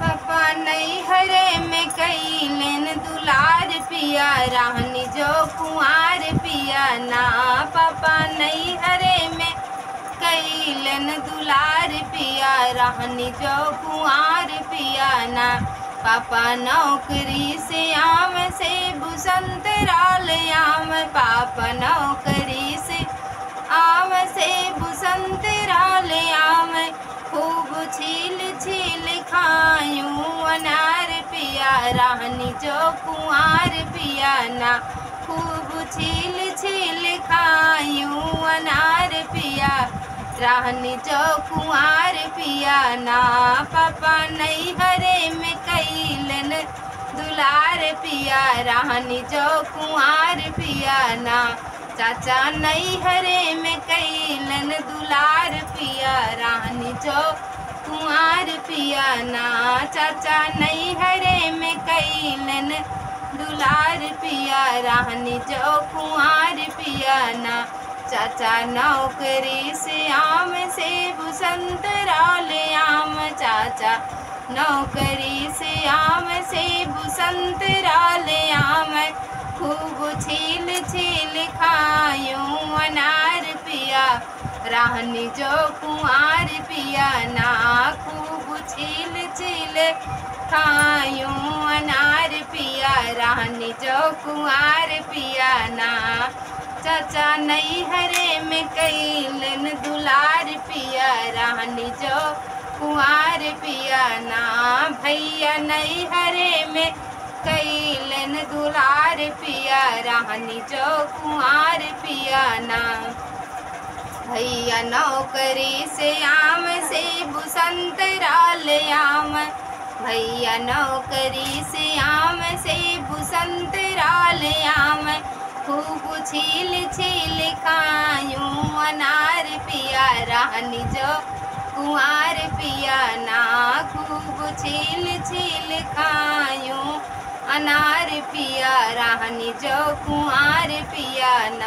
पापा नैहरे में कैलन दुलार पिया रहनी जो कुंवार पिया ना। पापा नैहरे में कैलन दुलार पिया रहनी जो कुंवार पिया ना। पापा नौकरी से आम से बुसंत राल आम। पापा नौकरी से आम से बुसंत राल आम। खूब छील छील खायूं अनार पिया रहनी जो कुंवार पिया ना। खूब छील छील खायूं अनार पिया रहनी जो कुंवार पिया ना। पापा नैहरे में कैलन दुलार पिया रहनी जो कुंवार पिया ना। चाचा नैहरे में कैलन दुलार पिया रहनी जो कुंवार पिया ना। चाचा नैहरे में कैलन दुलार पिया रहनी जो कुंवार पिया ना। चाचा नौकरी से आम से बुसंत राल आम। चाचा नौकरी से आम से बुसंत राल आम। खूब छील छील खायूं अनार पिया रहनी जो कुंवार पिया ना। खूब छील छील खायूं अनार पिया रहनी जो कुंवार पिया ना। चाचा नैहरे में कैलन दुलार पिया रहनी जो कुंवार पिया ना। भैया नैहरे में कैलन दुलार पिया रहनी जो कुंवार पिया ना। भैया नौकरी से आम से बुसंत राल आम। भैया नौकरी से आम से बुसंत राल आम। खूब छील छील खायूं अनार पिया रहनी जो कुंवार पिया ना। खूब छील छील खायूं अनार पिया रहनी जो कुंवार पिया ना।